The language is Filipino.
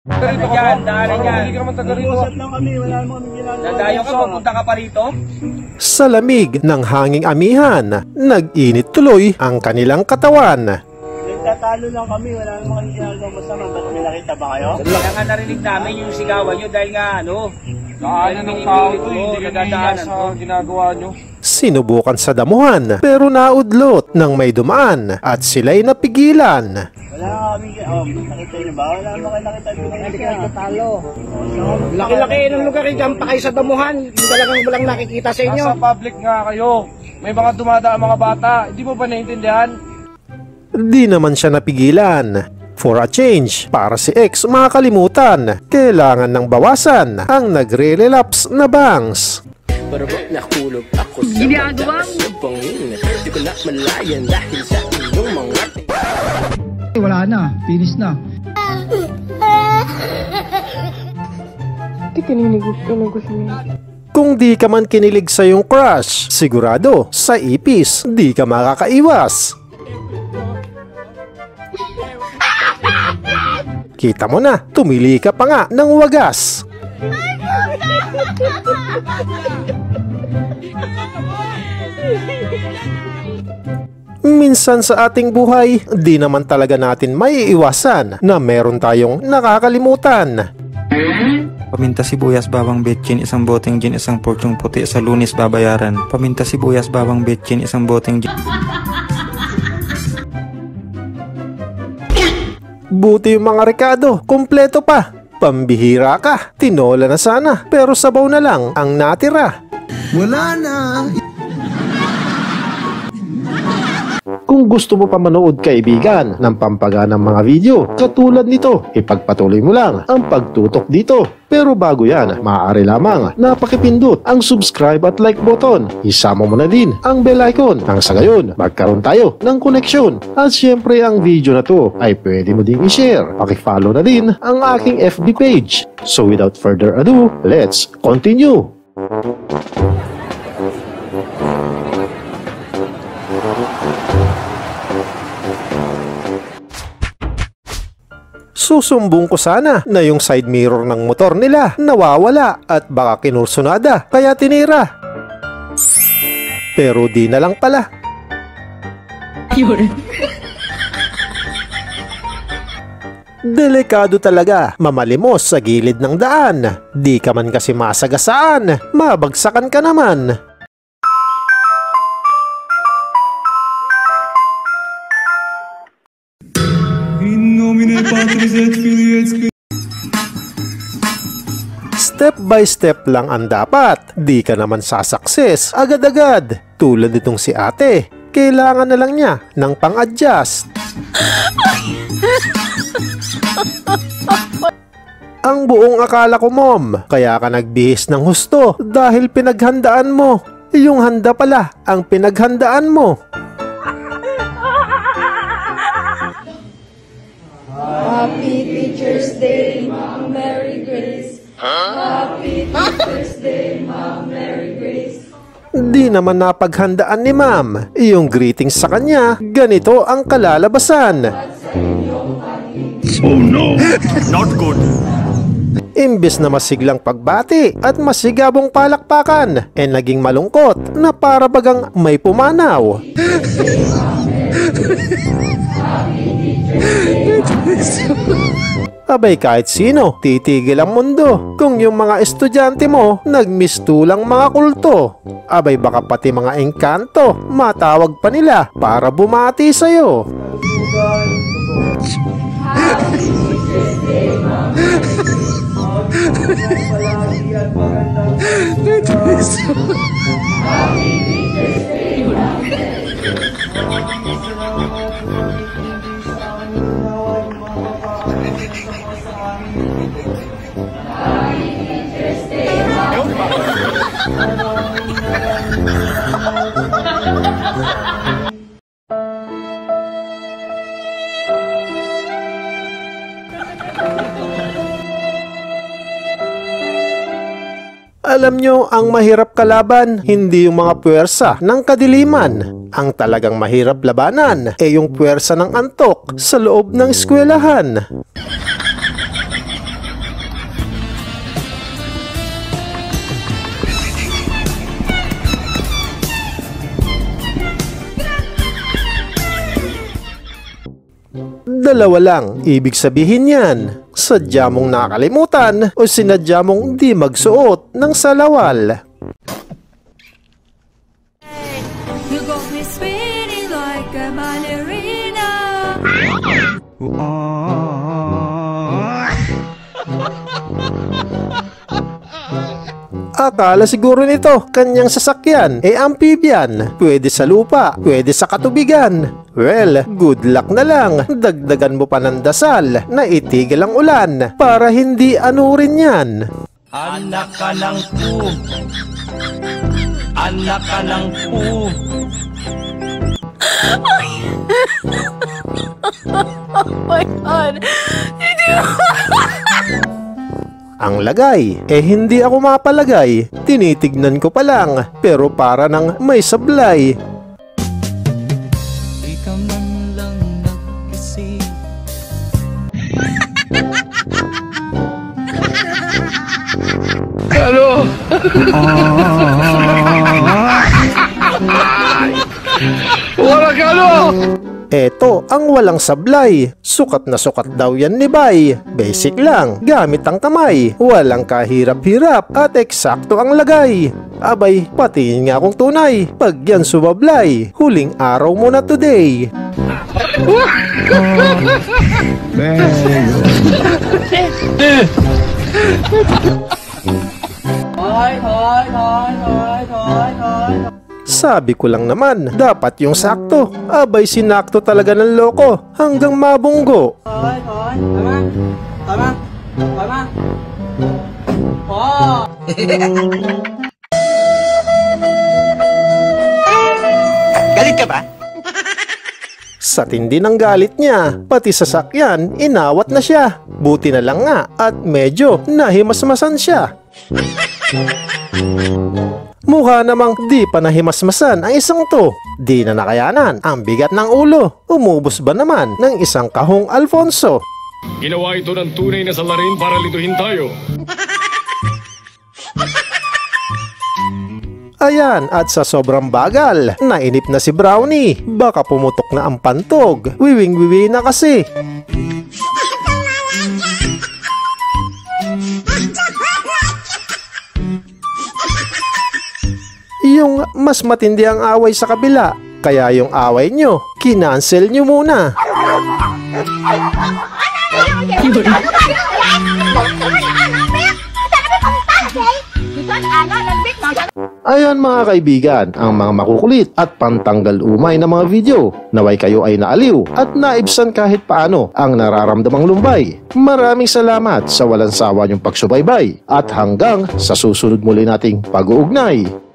Dito ka ba? Daanan yan. Hindi ka naman taga rito. Usap lang kami, wala naman kami ginagawa. Dadayo ka, pupunta ka pa rito? Sa lamig ng hanging amihan, nag-init tuloy ang kanilang katawan. Nagtatalo lang kami, wala naman kami ginagawa masama. Ba't may nakita ba kayo? Kaya nga narinig namin yung sigawan nyo dahil nga Daanan ng tao ito, hindi ka nahiya sa ginagawa nyo. Sinubukan sa damuhan pero naudlot ng may dumaan at sila'y napigilan. Wala kami, nakita nyo ba? Wala naman kayo nakita dito. Hindi ka nagtatalo. Laki-laki ng lugar dyan pa kayo sa damuhan. Hindi talagang walang nakikita sa inyo. Nasa public nga kayo. May mga dumadaan mga bata. Hindi mo ba naiintindihan? Di naman siya napigilan. For a change, para si X makakalimutan, kailangan ng bawasan ang nagre-relapse na bangs. Ginagawa Wala na, finish na. Kung di ka man kinilig sa iyong crush, sigurado sa ipis di ka makakaiwas. Kita mo na, tumili ka pa nga ng wagas. Minsan sa ating buhay, di naman talaga natin maiiwasan na meron tayong nakakalimutan. Paminta sibuyas, bawang betchin, isang boteng gin, isang porsyong puti, sa Lunes babayaran. Paminta sibuyas, bawang betchin, isang boteng gin. Buti yung mga rekado, kumpleto pa. Pambihira ka, tinola na sana, pero sabaw na lang ang natira. Wala na. Kung gusto mo pa manood kaibigan ng pampaganang mga video katulad nito, ipagpatuloy mo lang ang pagtutok dito. Pero bago yan, maaari lamang na pakipindot ang subscribe at like button. Isama mo na din ang bell icon nang sa gayon magkaroon tayo ng koneksyon. At syempre ang video na to ay pwede mo ding i-share. Pakifollow na din ang aking FB page. So without further ado, let's continue! Susumbong ko sana na yung side mirror ng motor nila nawawala at baka kinursunada kaya tinira. Pero di na lang pala. Delikado talaga mamalimos sa gilid ng daan. Di ka man kasi masagasaan, mabagsakan ka naman. Step by step lang ang dapat. Di ka naman sasakses agad-agad. Tulad itong si ate, kailangan na lang niya ng pang-adjust. Ang buong akala ko, mom, kaya ka nagbihis ng husto dahil pinaghandaan mo. Yung handa pala ang pinaghandaan mo. Happy Teacher's Day, Ma'am Mary Grace. Happy Teacher's Day, Ma'am Mary Grace. Di naman napaghandaan ni ma'am. Yung greetings sa kanya, ganito ang kalalabasan. Oh no, not good. Imbes na masiglang pagbati at masigabong palakpakan, naging malungkot na para bagang may pumanaw. Abay kahit sino, titigil ang mundo kung yung mga estudyante mo nagmistulang mga kulto. Abay baka pati mga engkanto matawag pa nila para bumati sa'yo. Alam nyo, ang mahirap kalaban, hindi yung mga puwersa ng kadiliman. Ang talagang mahirap labanan, yung puwersa ng antok sa loob ng eskwelahan. Dalawa lang ibig sabihin yan. Sadya mong nakalimutan o sinadya mong di magsuot ng salawal. You got me spinning like a ballerina. Akala siguro nito kanyang sasakyan amphibian. Pwede sa lupa, pwede sa katubigan. Well, good luck na lang. Dagdagan mo pa ng dasal na itigil ang ulan para hindi anurin yan. Anak ka ng pu. Anak ka ng pu. Oh my God. Ang lagay, hindi ako mapalagay. Tinitignan ko pa lang, pero para nang may sablay. Ikaw man lang nag-isip. Ano? Wala ka ano? Eto ang walang sablay. Sukat na sukat daw yan ni Bay. Basic lang, gamit ang kamay. Walang kahirap-hirap at eksakto ang lagay. Abay, patiin nga kung tunay. Pag yan sumablay, huling araw mo na today. Sabi ko lang naman, dapat yung sakto. Abay, sinakto talaga ng loko hanggang mabunggo. Galit ka ba? Sa tindi ng galit niya, pati sasakyan, inawat na siya. Buti na lang nga at medyo nahimasmasan siya. Mukha namang di pa nahimasmasan ang isang to. Di na nakayanan ang bigat ng ulo. Umubos ba naman ng isang kahong Alfonso? Ginawa ito ng tunay na salarin para lituhin tayo. Ayan, at sa sobrang bagal, nainip na si Brownie. Baka pumutok na ang pantog. Wiwing-wiwi na kasi. Yung mas matindi ang away sa kabila. Kaya yung away nyo, kinancel nyo muna. Ayan mga kaibigan, ang mga makukulit at pantanggal umay na mga video. Naway kayo ay naaliw at naibsan kahit paano ang nararamdamang lumbay. Maraming salamat sa walang sawa niyong pagsubaybay at hanggang sa susunod muli nating pag-uugnay.